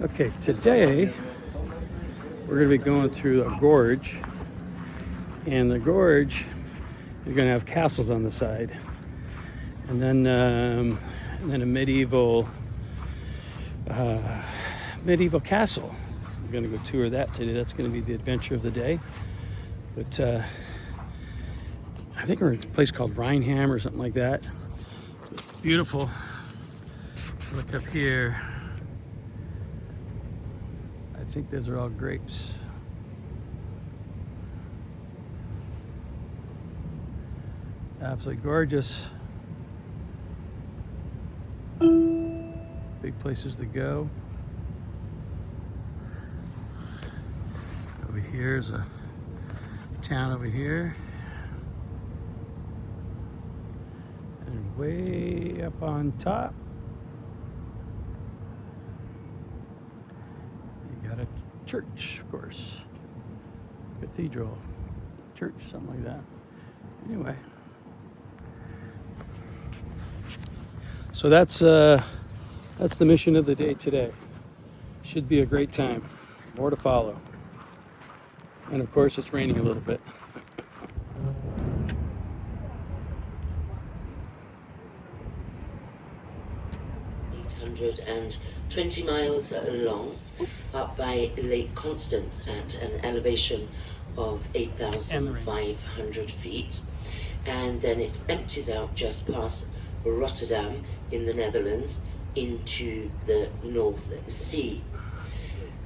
Okay, today we're going to be going through a gorge, and the gorge you're going to have castles on the side, and then a medieval castle. We're going to go tour that today. That's going to be the adventure of the day. But I think we're in a place called Rhinehiem or something like that. Beautiful. Look up here. I think those are all grapes. Absolutely gorgeous. Big places to go. Over here is a town over here. And way up on top, you got a church, of course. Cathedral, church, something like that. Anyway. So that's the mission of the day today. Should be a great time. More to follow. And of course it's raining a little bit. 820 miles long, up by Lake Constance at an elevation of 8,500 feet. And then it empties out just past Rotterdam in the Netherlands into the North Sea.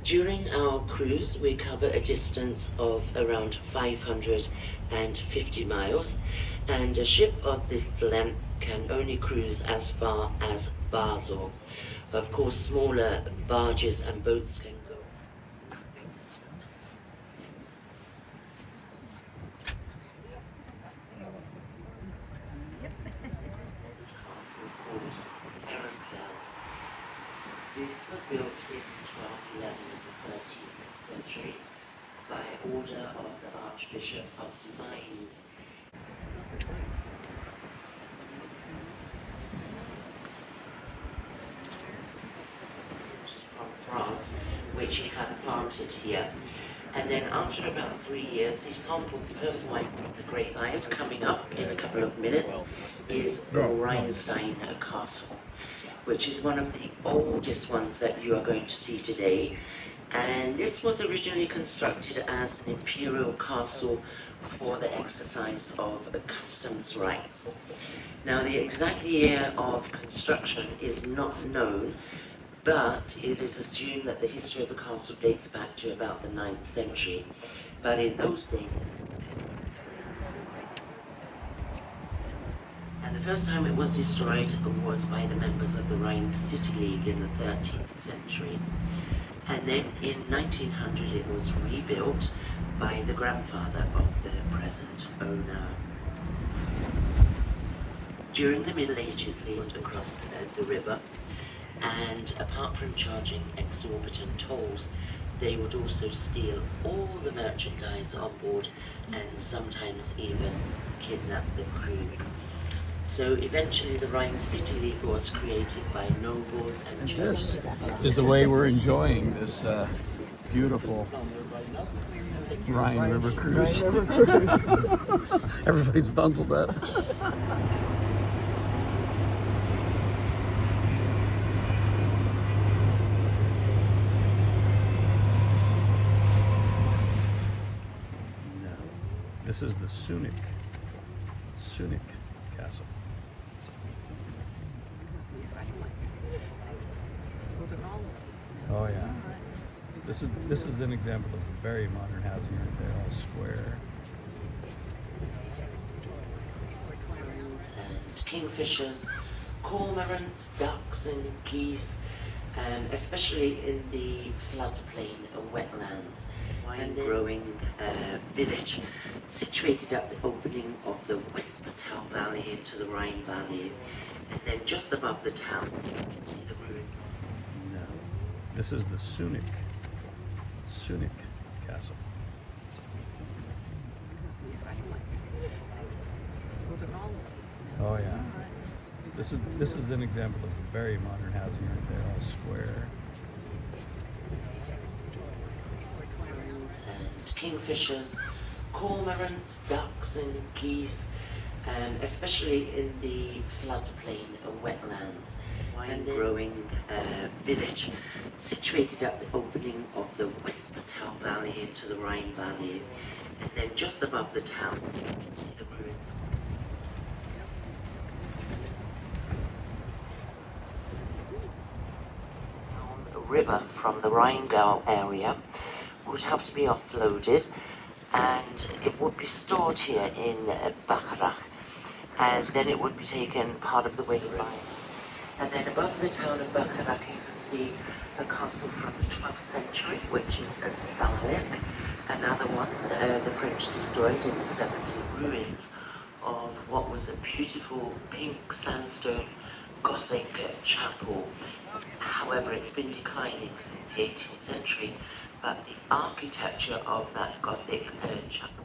During our cruise, we cover a distance of around 550 miles, and a ship of this length can only cruise as far as Basel. Of course, smaller barges and boats can go. This was built in 1211 of the 13th century by order of the Archbishop of Mainz. From France, which he had planted here. And then after about 3 years, he sampled the first wine from the grapevine. Coming up in a couple of minutes is Rhinestein Castle, which is one of the oldest ones that you are going to see today. And this was originally constructed as an imperial castle for the exercise of customs rights. Now, the exact year of construction is not known, but it is assumed that the history of the castle dates back to about the 9th century. But in those days, and the first time it was destroyed was by the members of the Rhine City League in the 13th century. And then in 1900 it was rebuilt by the grandfather of the present owner. During the Middle Ages they lived across the river, and apart from charging exorbitant tolls, they would also steal all the merchandise on board and sometimes even kidnap the crew. So eventually the Rhine City League was created by nobles and This is the way we're enjoying this beautiful Rhine River cruise. Everybody's bundled up. This is the Sunic Castle. Oh yeah. This is an example of a very modern housing right there, all square. And kingfishers, cormorants, ducks and geese, especially in the floodplain of wetlands. Wine growing village situated at the opening of the Whispertal Valley into the Rhine Valley, and then just above the town you can see the ruins. No. This is the Sunic Castle. Oh yeah. This is an example of a very modern housing right there, all square. kingfishers, cormorants, ducks and geese, especially in the floodplain of wetlands. Wine growing village situated at the opening of the Whispertal Valley into the Rhine Valley, and then just above the town you can see the ruins. River from the Rheingau area would have to be offloaded, and it would be stored here in Bacharach, and then it would be taken part of the way by. And then above the town of Bacharach you can see a castle from the 12th century, which is a Stalin. Another one, the French destroyed in the 70s, ruins of what was a beautiful pink sandstone Gothic chapel. However, it's been declining since the 18th century, but the architecture of that Gothic chapel.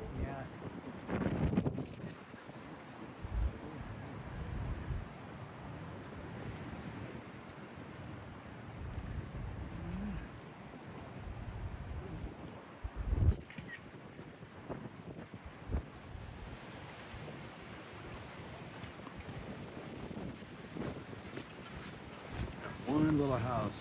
One little house.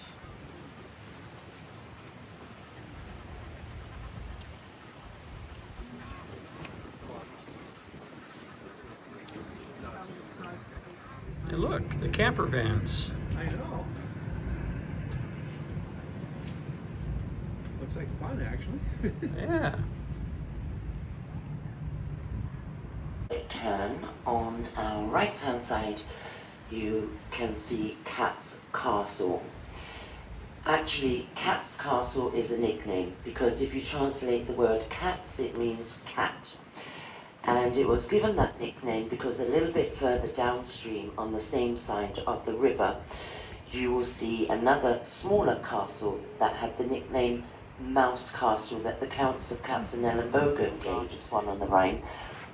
Hey, look, the camper vans. I know. Looks like fun, actually. Yeah. Turn on our right hand side you can see Cat's Castle. Actually, Cat's Castle is a nickname because if you translate the word cats it means cat, and it was given that nickname because a little bit further downstream on the same side of the river you will see another smaller castle that had the nickname Mouse Castle that the Counts of Katzenelnbogen gave, just one on the Rhine,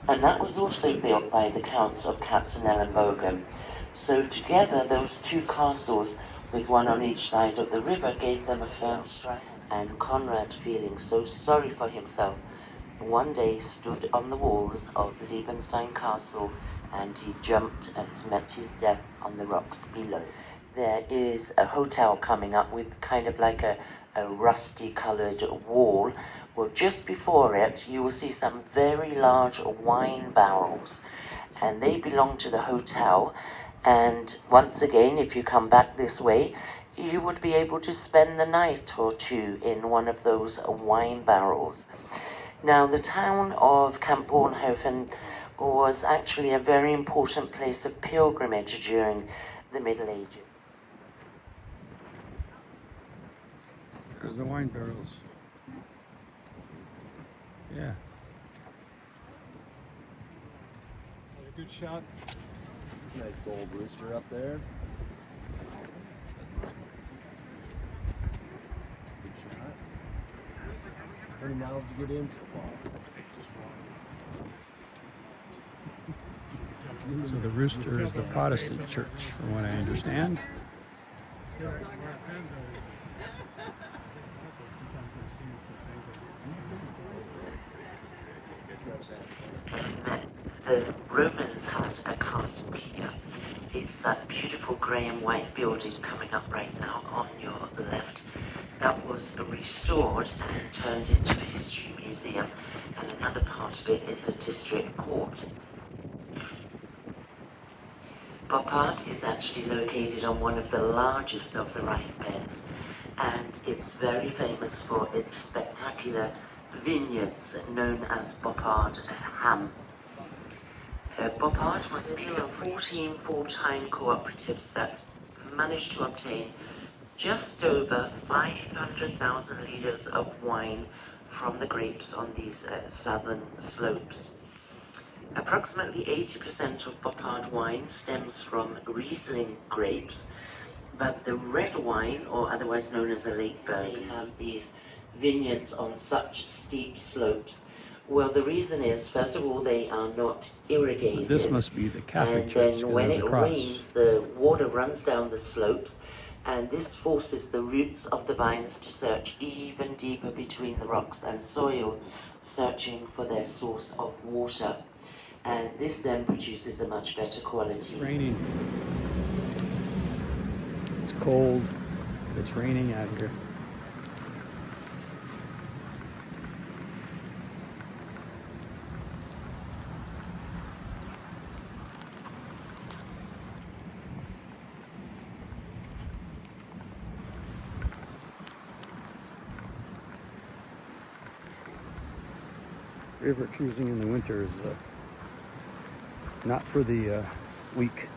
and that was also built by the Counts of Katzenelnbogen. So together those two castles, with one on each side of the river, gave them a firm strike. And Conrad, feeling so sorry for himself, one day stood on the walls of Liebenstein Castle and he jumped and met his death on the rocks below. There is a hotel coming up with kind of like a rusty coloured wall. Well, just before it you will see some very large wine barrels, and they belong to the hotel. And once again, if you come back this way, you would be able to spend the night or two in one of those wine barrels. Now, the town of Camp Bornhofen was actually a very important place of pilgrimage during the Middle Ages. There's the wine barrels. Yeah. A good shot. Nice gold rooster up there. Good shot. How many miles did you get in so far? So the rooster is the Protestant church, from what I understand. The Romans had a castle here. It's that beautiful grey and white building coming up right now on your left. That was restored and turned into a history museum, and another part of it is a district court. Boppard is actually located on one of the largest of the Rhine beds, and it's very famous for its spectacular vineyards known as Boppard Ham. Boppard was a deal of 14 full-time cooperatives that managed to obtain just over 500,000 litres of wine from the grapes on these southern slopes. Approximately 80% of Boppard wine stems from Riesling grapes, but the red wine, or otherwise known as the Lakeberg, have these vineyards on such steep slopes. Well, the reason is, first of all, they are not irrigated. So this must be the Catholic and church. then when it rains, the water runs down the slopes, And this forces the roots of the vines to search even deeper between the rocks and soil, searching for their source of water. And this then produces a much better quality. It's raining. It's cold. It's raining out here. River cruising in the winter is not for the weak.